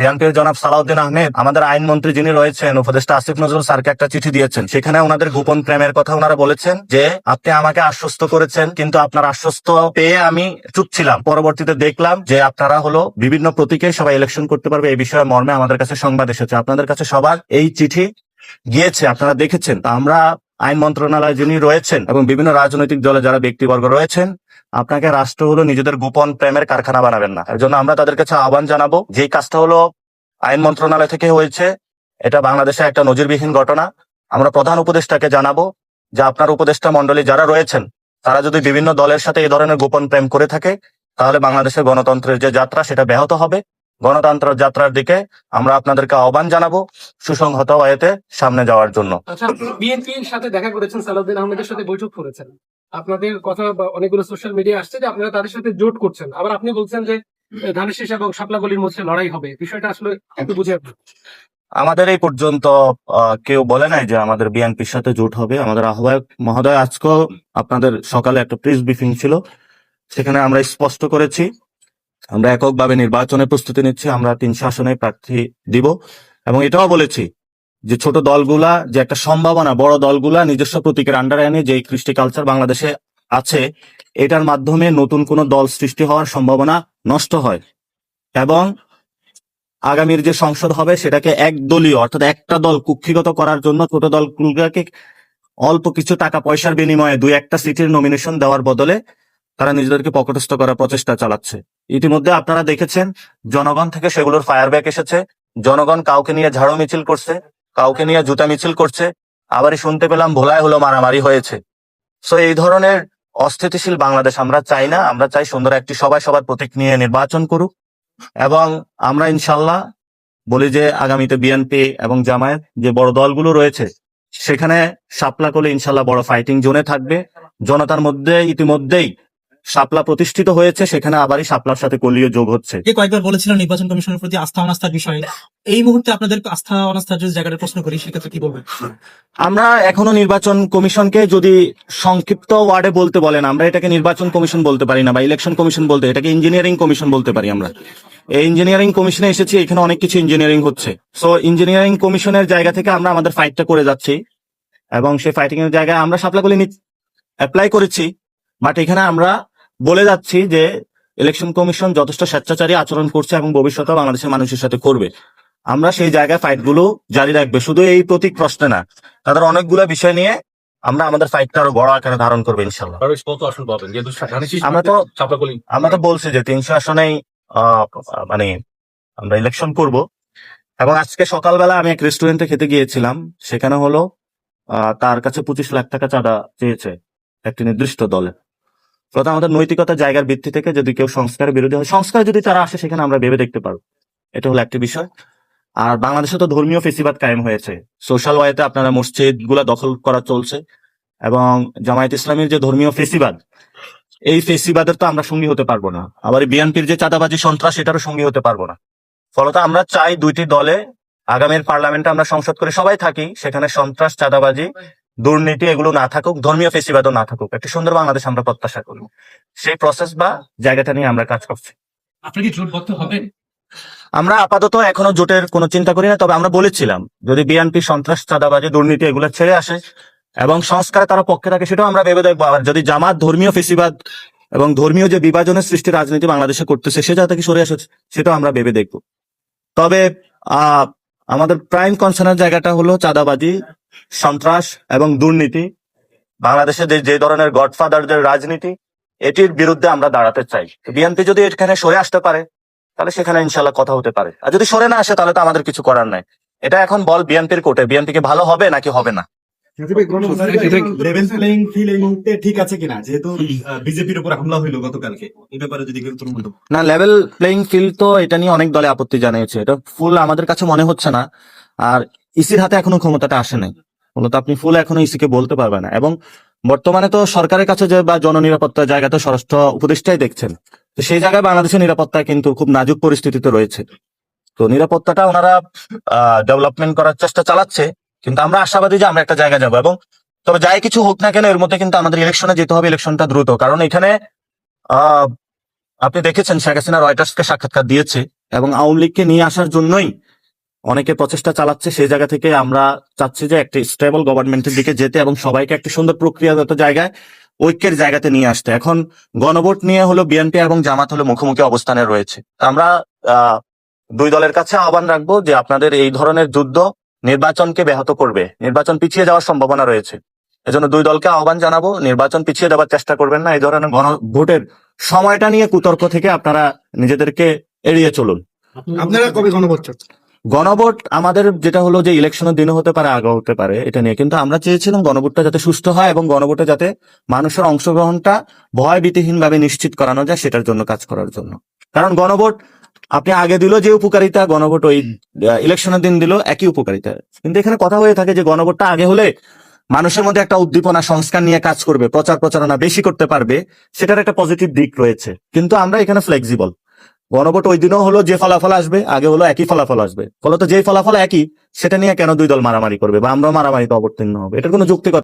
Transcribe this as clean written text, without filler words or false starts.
বিএনপির জনাব সালাউদ্দিন আহমেদ আমাদের আইনমন্ত্রী যিনি রয়েছেন উপদেষ্টা আসিফ নজরুল স্যারকে একটা চিঠি দিয়েছেন। সেখানে ওনাদের গোপন প্রেমের কথা ওনারা বলেছেন যে আপনি আমাকে আশ্বস্ত করেছেন, কিন্তু আপনার আশ্বস্ত পেয়ে আমি চুপ ছিলাম। পরবর্তীতে দেখলাম যে আপনারা হলো বিভিন্ন প্রতীকে সবাই ইলেকশন করতে পারবে, এই বিষয়ে মর্মে আমাদের কাছে সংবাদ এসেছে। আপনাদের কাছে সবার এই চিঠি গিয়েছে, আপনারা দেখেছেন। তা আমরা আইন মন্ত্রণালয় যিনি রয়েছেন এবং বিভিন্ন রাজনৈতিক দলে যারা ব্যক্তিবর্গ রয়েছেন, আপনাকে রাষ্ট্র হলো নিজেদের গোপন প্রেমের কারখানা বানাবেন না। এর জন্য আমরা তাদের কাছে আহ্বান জানাবো, যে কাজটা হলো আইন মন্ত্রণালয় থেকে হয়েছে, এটা বাংলাদেশে একটা নজিরবিহীন ঘটনা। আমরা প্রধান উপদেষ্টাকে জানাবো যে আপনার উপদেষ্টা মন্ডলী যারা রয়েছেন তারা যদি বিভিন্ন দলের সাথে এই ধরনের গোপন প্রেম করে থাকে, তাহলে বাংলাদেশের গণতন্ত্রের যে যাত্রা সেটা ব্যাহত হবে। গণতন্ত্রের যাত্রার দিকে আমরা আপনাদেরকে আহ্বান জানাবো সুসংহত ওয়েতে সামনে যাওয়ার জন্য। আচ্ছা, বিএনপির সাথে দেখা করেছেন, সালাউদ্দিন আহমেদের সাথে বৈঠক করেছেন, আপনাদের কথা অনেকগুলো সোশ্যাল মিডিয়া আসছে যে আপনারা তাদের সাথে জোট করছেন, আবার আপনি বলছেন যে ধানের শীষ এবং শাপলা গলির মধ্যে লড়াই হবে। বিষয়টা আসলে একটু বুঝে আপনি। আমাদের এই পর্যন্ত কেউ বলে নাই যে আমাদের বিএনপির সাথে জোট হবে। আমাদের আহ্বায়ক মহোদয় আজকেও আপনাদের সকালে একটা প্রেস ব্রিফিং ছিল, সেখানে আমরা স্পষ্ট করেছি আমরা এককভাবে নির্বাচনের প্রস্তুতি নিচ্ছি, আমরা 300 আসনে প্রার্থী দিব। এবং এটাও বলেছি যে ছোট দলগুলা যে একটা সম্ভাবনা, বড় দলগুলা নিজস্ব প্রতীকের আন্ডারে এনে যে কৃষ্টি কালচার বাংলাদেশে আছে, এটার মাধ্যমে নতুন কোন দল সৃষ্টি হওয়ার সম্ভাবনা নষ্ট হয়। এবং আগামীর যে সংসদ হবে সেটাকে একদলীয়, অর্থাৎ একটা দল কুক্ষিগত করার জন্য ছোট দলগুলোকে অল্প কিছু টাকা পয়সার বিনিময়ে 2-1টা সিটের নমিনেশন দেওয়ার বদলে তারা নিজেদেরকে পকেটস্থ করার প্রচেষ্টা চালাচ্ছে। ইতিমধ্যে আপনারা দেখেছেন জনগণ থেকে সেগুলোর ফায়ারব্যাক এসেছে। জনগণ কাউকে নিয়ে ঝাড়ু মিছিল করছে, কাউকে নিয়ে জুতা মিছিল করছে, আবারই শুনতে পেলাম ভোলায় হলো মারামারি হয়েছে। সো এই ধরনের অস্থিতিশীল বাংলাদেশ আমরা চাই না। আমরা চাই সুন্দর একটি সবাই সবার প্রতীক নিয়ে নির্বাচন করুক। এবং আমরা ইনশাল্লাহ বলি যে আগামীতে বিএনপি এবং জামায়াত যে বড় দলগুলো রয়েছে সেখানে শাপলা করলে ইনশাল্লাহ বড় ফাইটিং জোনে থাকবে। জনতার মধ্যে ইতিমধ্যেই শাপলা প্রতিষ্ঠিত হয়েছে, সেখানে আবারই শাপলার সাথে কলীয় যোগ হচ্ছে। কয়েকবার বলেছিলেন নির্বাচন কমিশনের প্রতি আস্থা অনাস্থার বিষয়ে, এই মুহূর্তে আপনাদের আস্থা অনাস্থার যদি জায়গাটা প্রশ্ন করি সেক্ষেত্রে কি বলবেন? আমরা এখনো নির্বাচন কমিশনকে যদি সংক্ষিপ্ত ওয়ার্ডে বলতে বলেন, আমরা এটাকে নির্বাচন কমিশন বলতে পারি না বা ইলেকশন কমিশন বলতে, এটাকে ইঞ্জিনিয়ারিং কমিশন বলতে পারি। আমরা এই ইঞ্জিনিয়ারিং কমিশনে এসেছি, এখানে অনেক কিছু ইঞ্জিনিয়ারিং হচ্ছে। সো ইঞ্জিনিয়ারিং কমিশনের জায়গা থেকে আমরা আমাদের ফাইটটা করে যাচ্ছি এবং সেই ফাইটিং এর জায়গায় আমরা শাপলাগুলি অ্যাপ্লাই করেছি। বাট এখানে আমরা বলে যাচ্ছি যে ইলেকশন কমিশন যথেষ্ট স্বেচ্ছাচারী আচরণ করছে এবং ভবিষ্যতে বাংলাদেশের মানুষের সাথে করবে। আমরা সেই জায়গায় ফাইট গুলো জারি রাখবে, শুধু এই প্রতীক প্রশ্নে না, তাদের অনেকগুলো বিষয় নিয়ে আমরা আমাদের ফাইটটা আরো বড় আকারে ধারণ করবো ইনশাল্লাহ। আমরা তো বলছি যে 300 আসনেই মানে আমরা ইলেকশন করব। এবং আজকে সকালবেলা আমি এক রেস্টুরেন্টে খেতে গিয়েছিলাম, সেখানে হলো তার কাছে 25 লাখ টাকা চাঁদা চেয়েছে একটি নির্দিষ্ট দলে। প্রথম আমাদের নৈতিকতা জায়গার ভিত্তি থেকে যদি কেউ সংস্কারের বিরোধী হয়, সংস্কার যদি তারা আসে সেখানে আমরা ভেবে দেখতে পারবো, এটা হলো একটি বিষয়। আর বাংলাদেশে তো ধর্মীয় ফেসিবাদ কায়েম হয়েছে, সোশ্যাল ওয়েতে আপনারা মসজিদ গুলা দখল করা চলছে এবং জামায়াত ইসলামীর যে ধর্মীয় ফেসিবাদ, এই ফেসিবাদের তো আমরা সঙ্গী হতে পারবো না। আবার বিএনপির যে চাঁদাবাজি সন্ত্রাস, এটারও সঙ্গী হতে পারবো না। ফলত আমরা চাই দুইটি দলে আগামীর পার্লামেন্টে আমরা সংসদ করে সবাই থাকি, সেখানে সন্ত্রাস, চাঁদাবাজি, দুর্নীতি এগুলো না থাকুক, ধর্মীয় ফেসিবাদও না থাকুক, একটি সুন্দর বাংলাদেশ আমরা প্রত্যাশা করি। সেই প্রসেস বা জায়গাটা নিয়ে আমরা কাজ করছি। আপনি কি জোটবদ্ধ হবেন? আমরা আপাতত এখনো জোটের কোনো চিন্তা করি না, তবে আমরা বলেছিলাম যদি বিএনপি সন্ত্রাস, চাঁদাবাজি, দুর্নীতি এগুলো ছেড়ে আসে এবং সংস্কারে তারা পক্ষে থাকে, সেটাও আমরা ভেবে দেখবো। আর যদি জামাত ধর্মীয় ফেসিবাদ এবং ধর্মীয় যে বিভাজনের সৃষ্টি রাজনীতি বাংলাদেশে করতেছে সে জায়গা থেকে সরে আসে, সেটাও আমরা ভেবে দেখবো। তবে আমাদের প্রাইম কনসার্নের জায়গাটা হলো চাঁদাবাজি, সন্ত্রাস এবং দুর্নীতি, বাংলাদেশে যে ধরনের গডফাদারদের রাজনীতি, এটির বিরুদ্ধে আমরা দাঁড়াতে চাই। বিএনপি যদি এখানে সরে আসতে পারে তাহলে সেখানে ইনশাল্লাহ কথা হতে পারে, আর যদি সরে না আসে তাহলে তো আমাদের কিছু করার নাই। এটা এখন বল বিএনপির কোর্টে, বিএনপি কি ভালো হবে নাকি হবে না। লেভেল প্লেইং ফিল্ড এই মুহূর্তে ঠিক আছে কিনা, যেহেতু বিজেপির উপর হামলা হইলো গতকালকে, এই ব্যাপারে যদি কেউ তুলুন। না, লেভেল প্লেইং ফিল্ড তো এটা নিয়ে অনেক দলে আপত্তি জানিয়েছে, এটা ফুল আমাদের কাছে মনে হচ্ছে না। আর ইসির হাতে এখনো ক্ষমতাটা আসে নাই, মূলত আপনি ফুল এখনো ইসিকে বলতে পারবেন না। এবং বর্তমানে তো সরকারের কাছে যে বা জননিরাপত্তার জায়গাতে স্বরাষ্ট্র উপদেষ্টাই দেখছেন, তো সেই জায়গায় বাংলাদেশের নিরাপত্তা কিন্তু খুব নাজুক পরিস্থিতিতে রয়েছে। তো নিরাপত্তাটা ওনারা ডেভেলপমেন্ট করার চেষ্টা চালাচ্ছে, কিন্তু আমরা আশাবাদী যে আমরা একটা জায়গায় যাবো। এবং তবে যাই কিছু হোক না কেন, এর মধ্যে কিন্তু আমাদের ইলেকশনে যেতে হবে, ইলেকশনটা দ্রুত। কারণ এখানে আপনি দেখেছেন শেখ হাসিনা রয়টার্সকে সাক্ষাৎকার দিয়েছে, এবং আওয়ামী লীগকে নিয়ে আসার জন্যই অনেকে প্রচেষ্টা চালাচ্ছে। সেই জায়গা থেকে আমরা চাচ্ছি যে একটি স্টেবল গভর্নমেন্টের দিকে যেতে এবং সবাইকে একটি সুন্দর প্রক্রিয়াগত জায়গায় ঐক্যের জায়গাতে নিয়ে আসতে। এখন গণভোট নিয়ে হলো বিএনপি এবং জামাত হলো মুখোমুখি অবস্থানে রয়েছে। আমরা দুই দলের কাছে আহ্বান রাখবো যে আপনাদের এই ধরনের যুদ্ধ নির্বাচনকে ব্যাহত করবে, নির্বাচন পিছিয়ে যাওয়ার সম্ভাবনা রয়েছে। এজন্য দুই দলকে আহ্বান জানাবো, নির্বাচন পিছিয়ে দেওয়ার চেষ্টা করবেন না। এই ধরনের গণভোটের সময়টা নিয়ে কুতর্ক থেকে আপনারা নিজেদেরকে এড়িয়ে চলুন। আপনারা কবে গণভোট চাচ্ছেন? গণভোট আমাদের যেটা হলো যে ইলেকশনের দিনও হতে পারে, আগে হতে পারে, এটা নিয়ে কিন্তু আমরা চেয়েছিলাম গণভোটটা যাতে সুষ্ঠু হয় এবং গণভোটে যাতে মানুষের অংশগ্রহণটা ভয়ভীতিহীন ভাবে নিশ্চিত করানো যায়, সেটার জন্য কাজ করার জন্য। কারণ গণভোট আপনি আগে দিল যে উপকারিতা, গণভোট ওই ইলেকশনের দিন দিল একই উপকারিতা। কিন্তু এখানে কথা হয়ে থাকে যে গণভোটটা আগে হলে মানুষের মধ্যে একটা উদ্দীপনা, সংস্কার নিয়ে কাজ করবে, প্রচারণা বেশি করতে পারবে, সেটার একটা পজিটিভ দিক রয়েছে। কিন্তু আমরা এখানে ফ্লেক্সিবল। গণভোট ওই দিনও হলো যে ফলাফল আসবে, আগে হলো একই ফলাফল আসবে। ফলত যে ফলাফল একই, সেটা নিয়ে কেন দুই দল মারামারি করবে বা আমরা মারামারিতে অবতীর্ণ হবে? এটার কোনো যুক্তিগত